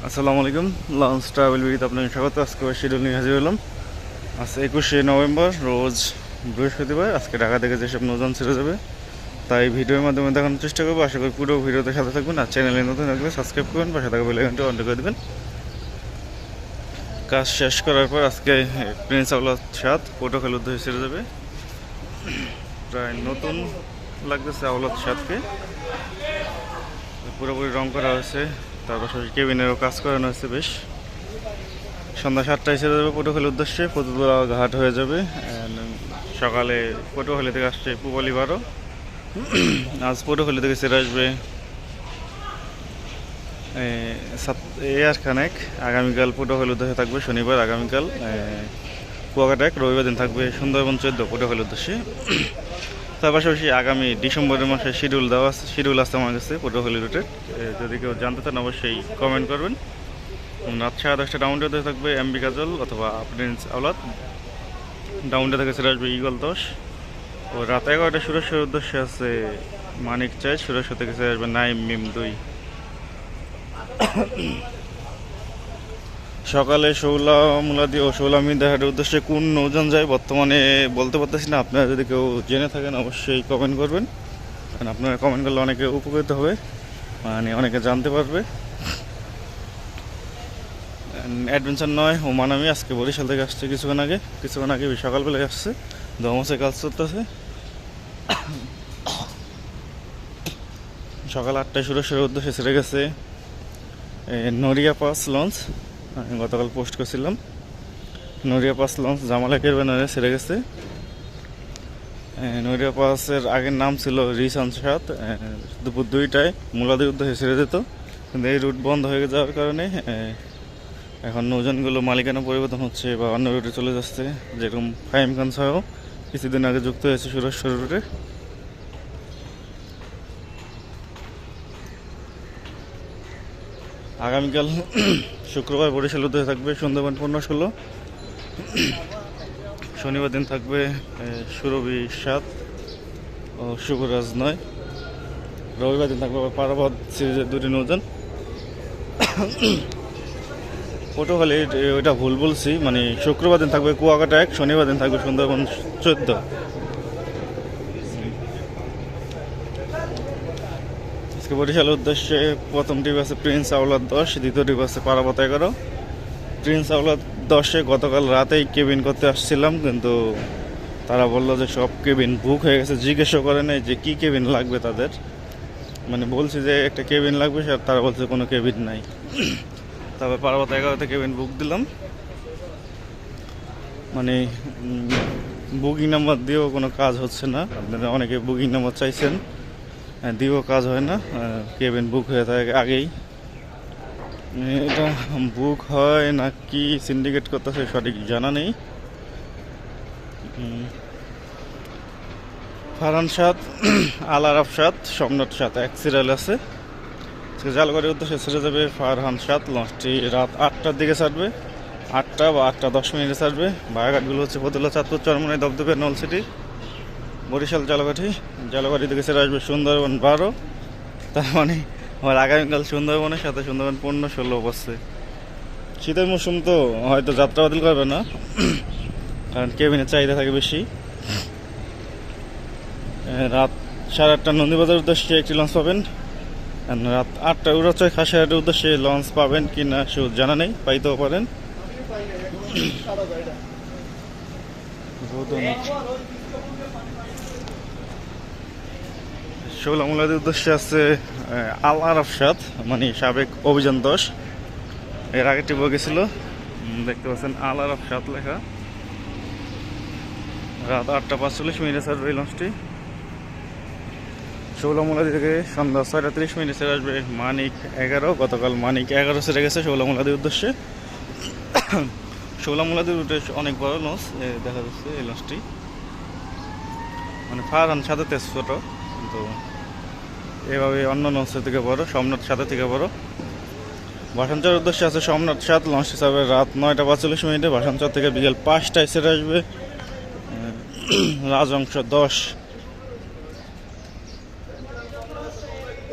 আসসালামু আলাইকুম। Launch travel with আপনাকে স্বাগত। আজকে শিডিউল নিয়ে হাজির হলাম। আজ 21শে নভেম্বর, রোজ বৃহস্পতিবার। আজকে ঢাকা থেকে যেসব নৌযান ছেড়ে যাবে তাই ভিডিওর মাধ্যমে দেখানোর চেষ্টা করবো। আশা করি পুরো ভিডিওতে সাথে থাকবেন। আর চ্যানেলে নতুন থাকলে সাবস্ক্রাইব করবেন, পাশে থাকা বেল আইকনটি অন করে দেবেন। কাজ শেষ করার পর আজকে প্রিন্স আওলাদ 7 পটুয়াখালী উদ্দেশ্যে ছেড়ে যাবে। প্রায় নতুন লাগতেছে আওলাদ 7কে। পুরোপুরি রং করা হয়েছে, তার পাশাপাশি কেবিনেরও কাজ করানো হয়েছে বেশ। সন্ধ্যা 7টায় ছেড়ে যাবে পটুয়াখালীর উদ্দেশ্যে। পতুতলা ঘাট হয়ে যাবে। সকালে পটুয়াখালী থেকে আসছে পুবালি 12। আজ পটুয়াখালী থেকে ছেড়ে আসবে এয়ার খানেক। আগামীকাল পটুয়াখালী উদ্দেশ্যে থাকবে শনিবার। আগামীকাল কুয়াকাটা 1, রবিবার দিন থাকবে সুন্দরবন 14 পটুয়াখালী উদ্দেশ্যে। তার পাশাপাশি আগামী ডিসেম্বরের মাসে শিডিউল আসতে আমার কাছে পটুয়াখালী রুটের। যদি কেউ জানতে চান অবশ্যই কমেন্ট করবেন। রাত 10:30 ডাউনডে থাকবে এমবি কাজল অথবা প্রিন্স আওলাদ। ডাউনডে থেকে ছেড়ে আসবে ইগল 10। ও রাত 11টায় সুরেশ্বরের উদ্দেশ্যে আছে মানিক চাই। সুরেশ্বর থেকে ছেড়ে আসবে নাইম মিম 2। সকালে শৌলা মুলাদি ও শৌলা মিদাহাটের উদ্দেশ্যে কোন নৌযান যায় বর্তমানে বলতে পারতেছি না। আপনারা যদি কেউ জেনে থাকেন অবশ্যই কমেন্ট করবেন, কারণ আপনারা কমেন্ট করলে অনেকে উপকৃত হবে, মানে অনেকে জানতে পারবে। অ্যাডভেঞ্চার 9 হুমানামি আজকে বরিশাল থেকে আসছে কিছুক্ষণ আগে সকালবেলায় আসছে। দমসে কাজ চলতেছে। সকাল 8টায় সুরেশ্বরের উদ্দেশ্যে ছেড়ে গেছে নড়িয়া পাস লঞ্চ। গতকাল পোস্ট করছিলাম। নড়িয়া পাস লঞ্চ জামালাকের ব্যানারে ছেড়ে গেছে। নড়িয়া পাসের আগের নাম ছিল রিসান 7। দুপুর 2টায় মুলাদির উদ্দেশ্যে ছেড়ে যেত, কিন্তু এই রুট বন্ধ হয়ে যাওয়ার কারণে এখন নৌযানগুলো মালিকানা পরিবর্তন হচ্ছে বা অন্য রুটে চলে যাচ্ছে। যেরকম ফাহিম খান সাহেব কিছুদিন আগে যুক্ত হয়েছে সুরেশ্বর রুটে। আগামীকাল শুক্রবার বরিশাল উদ্দেশ্যে থাকবে সুন্দরবন 15-16। শনিবার দিন থাকবে সুরভি 7 ও শুভরাজ 9। রবিবার দিন থাকবে পারাবত সিরিজের 2টি নৌযান। পটুয়াখালী ওইটা ভুল বলছি, মানে শুক্রবার দিন থাকবে কুয়াকাটা 1, শনিবার দিন থাকবে সুন্দরবন 14। আজকে বরিশালের উদ্দেশ্যে প্রথম টিপ আছে প্রিন্স আওলাদ 10, দ্বিতীয় টিপ আছে পারাবত 11। প্রিন্স আওলাদ 10-এ গতকাল রাতেই কেবিন করতে আসছিলাম, কিন্তু তারা বললো যে সব কেবিন বুক হয়ে গেছে। জিজ্ঞেসও করে নাই যে কী কেবিন লাগবে তাদের, মানে বলছি যে একটা কেবিন লাগবে, তারা বলছে কোনো কেবিন নাই। তারপর পারাবত 11-তে কেবিন বুক দিলাম, মানে বুকিং নাম্বার দিয়েও কোনো কাজ হচ্ছে না। আপনারা অনেকে বুকিং নাম্বার চাইছেন, দিয়েও কাজ হয় না। কেবিন বুক হয়ে থাকে আগেই। এটা বুক হয় না কি সিন্ডিকেট করতেছে সঠিক জানা নেই। ফারহান 7, আল আরাফ 7, সোমনাথ 7 এক সিরিয়াল আছে। জালগাড়ির উদ্দেশ্যে ছেড়ে যাবে ফারহান 7। লঞ্চটি রাত 8টার দিকে ছাড়বে। 8টা বা 8:10 ছাড়বে। বায়াঘাটগুলো হচ্ছে ফতুল্লা, চাঁদপুর, চরমনাই, দপদপে, নলসিটি, বরিশাল, জালগাড়ি থেকে ছেড়ে আসবে সুন্দরবন 12। তার মানে আমার আগামীকাল সুন্দরবনের সাথে সুন্দরবন 15-16 বসছে। শীতের মৌসুম তো হয়তো যাত্রা বাতিল করবে না, কারণ কেবিনের চাহিদা থাকে বেশি। রাত 8:30 নন্দীবাজার উদ্দেশ্যে একটি লঞ্চ পাবেন। রাত 8টায় উড়াচয় খাসিয়াহাটের উদ্দেশ্যে লঞ্চ পাবেন কি না সে জানা নেই, পাইতেও পারেন। শৌলামুলাদের উদ্দেশ্যে আছে আল আরাফ 7, মানে সাবেক অভিযান 10। এর আগেরটি বগেছিল, দেখতে পাচ্ছেন আল আরাফ 7 লেখা। রাত 8:45 ছাড়বে এই লঞ্চটি। শৌলামুলাদি থেকে সন্ধ্যা 6:30 ছেড়ে আসবে মানিক 11। গতকাল মানিক 11 ছেড়ে গেছে শৌলামুলাদির উদ্দেশ্যে। শৌলামুলাদির রুটে অনেক বড় লঞ্চ দেখা যাচ্ছে এই লঞ্চটি, মানে ফারহান 7-তে ছোট, কিন্তু এভাবে অন্য লঞ্চের থেকে বড়, সোমনাথ 7 থেকে বড়। ভাষাঞ্চর উদ্দেশ্যে আছে সোমনাথ 7। লঞ্চ হিসাবে রাত 9:45। ভাষাঞ্চর থেকে বিকেল 5টায় ছেড়ে আসবে রাজংশ 10।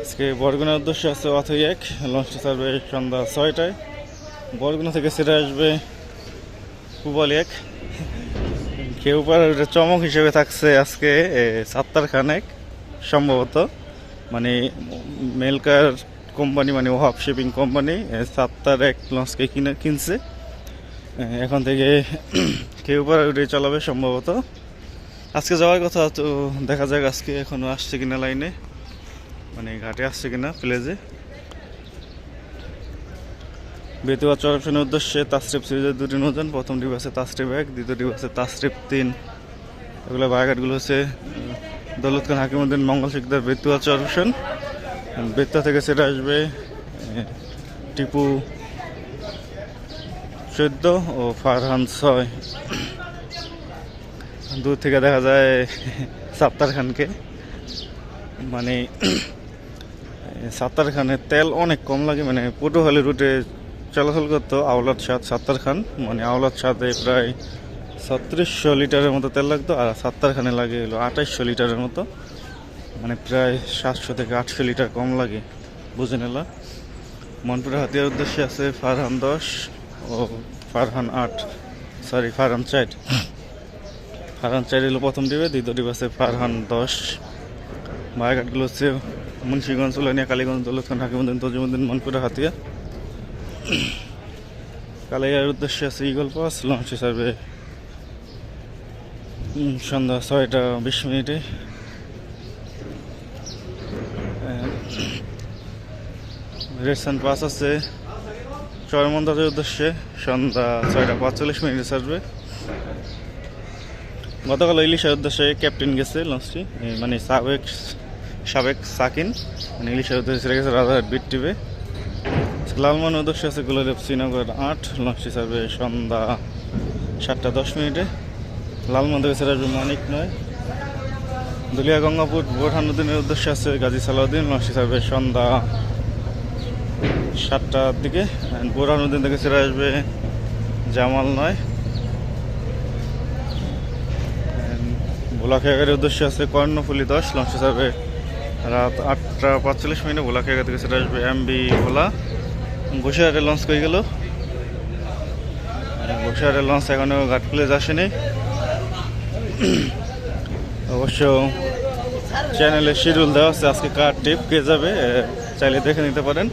আজকে বরগুনার উদ্দেশ্যে আছে অথই এক, লঞ্চটি ছাড়বে সন্ধ্যা 6টায়। বরগুনা থেকে ছেড়ে আসবে পুবালি এক। কেউ পারে চমক হিসেবে থাকছে আজকে সাত্তার খান এক, সম্ভবত মানে মেলকার কোম্পানি, মানে ওহাব শিপিং কোম্পানি সাত্তার এক লঞ্চকে কিনছে। এখন থেকে কেউ পারে উঠে চালাবে সম্ভবত। আজকে যাওয়ার কথা, তো দেখা যাক আজকে এখনো আসছে কিনা লাইনে, মানে ঘাটে আসছে কিনা প্লেজে। বেতুয়া চরপশনের উদ্দেশ্যে তাসরিফ সিরিজের দুটি নৌযান, প্রথম ডিপ আছে তাসরিফ এক, দ্বিতীয় ডিপ আছে তাসরিফ 3। এগুলো বায়াঘাটগুলো হচ্ছে দৌলত খান হাকিমউদ্দিন মঙ্গল শিকদার বেতুয়া চরপশন। বেতুয়া থেকে সেটা আসবে টিপু 14 ও ফারহান 6। দূর থেকে দেখা যায় সাত্তার খানকে, মানে সাত্তার খানের তেল অনেক কম লাগে, মানে পটুয়াখালী রুটে চলাচল করতো আওলাদ সাত সাত্তার খান, মানে আওলাদ সাথে প্রায় 3600 লিটারের মতো তেল লাগতো, আর সাত্তার খানে লাগে হলো 2800 লিটারের মতো, মানে প্রায় 700 থেকে 800 লিটার কম লাগে, বুঝে নিল। মনপুরা হাতিয়ার উদ্দেশ্যে আছে ফারহান 10 ও ফারহান 8, সরি ফারহান 4। ফারহান 4 হলো প্রথম ডিবে, দ্বিতীয় ডিবে আছে ফারহান 10। বায়াঘাটগুলো হচ্ছে মুন্সিগঞ্জ, উলানিয়া, কালীগঞ্জ, দৌলত খান হাকিমউদ্দিন, তজিমউদ্দিন, মনপুরা হাতিয়া। কালাইয়ার উদ্দেশ্যে আছে ইগল পাস, লঞ্চে ছাড়বে সন্ধ্যা 6টা 20 রেডসান পাস আছে চরমন্দাজের উদ্দেশ্যে সন্ধ্যা 6টা 45 ছাড়বে। গতকাল ইলিশের উদ্দেশ্যে ক্যাপ্টেন গেছে লঞ্চটি, মানে সাবেক সাকিন, মানে ইলিশের উদ্দেশ্যে ছেড়ে গেছে রাজারহাট বিট টিপে। লালমোহনের উদ্দেশ্যে আছে গোলাদেব শ্রীনগর 8, লঞ্চটি ছাড়বে সন্ধ্যা 7টা 10। লালমোহন থেকে ছেড়ে আসবে মানিক 9। দুলিয়া গঙ্গাপুর বোরহানুদ্দিনের উদ্দেশ্যে আছে গাজী সালাউদ্দিন, লঞ্চটি ছাড়বে সন্ধ্যা 7টার দিকে। বোরহানুদ্দিন থেকে ছেড়ে আসবে জামাল 9। ভোলাখিয়াগারের উদ্দেশ্যে আছে কর্ণফুলি 10, লঞ্চটি ছাড়বে রাত 8টা 45। ভোলাখিয়াগা থেকে ছেড়ে আসবে এমবি ভোলা। বসিরহাটের লঞ্চ কই গেল? বসিরহাটের লঞ্চ এখনো ঘাট প্লেজ আসেনি। অবশ্য চ্যানেলে শিডিউল দেওয়া আছে আজকে কার টিপ কে যাবে, চাইলে দেখে নিতে পারেন।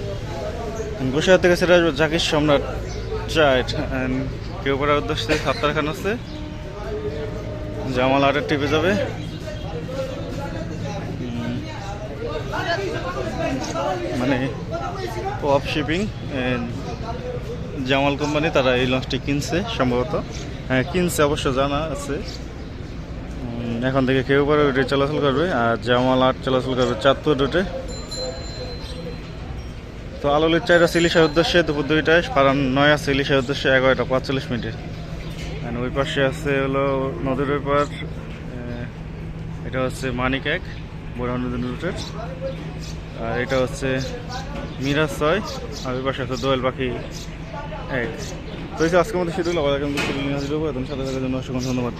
বসিরহাট থেকে ছেড়ে আসবে জাকির সম্রাট 4। কেউ পড়ার উদ্দেশ্যে সাত্তার খান আছে, জামাল 8-এর টিপে যাবে। মানে ওয়াব শিপিং জামাল কোম্পানি, তারা এই লঞ্চটি কিনছে সম্ভবত, হ্যাঁ কিনছে অবশ্য জানা আছে। এখন থেকে কেউ পরে রুটে চলাচল করবে, আর জামাল 8 চলাচল করবে চাঁদপুর রুটে। তো আলোলির 4 আছে ইলিশের উদ্দেশ্যে দুপুর 2টায়, ফারহান 9 আছে ইলিশের উদ্দেশ্যে 11টা 45। আর ওই পাশে আছে হলো নদীর ওই পার, এটা হচ্ছে মানিক 1 বোরহানুদ্দিন রুটের, আর এটা হচ্ছে মিরাজ 6, আর ওই পাশে আছে দোয়েল পাখি 1। তো আজকের মধ্যে শিডিউল আবার এখন শিডিউল নিয়ে হাজির হবো। সাথে থাকার জন্য অসংখ্য ধন্যবাদ।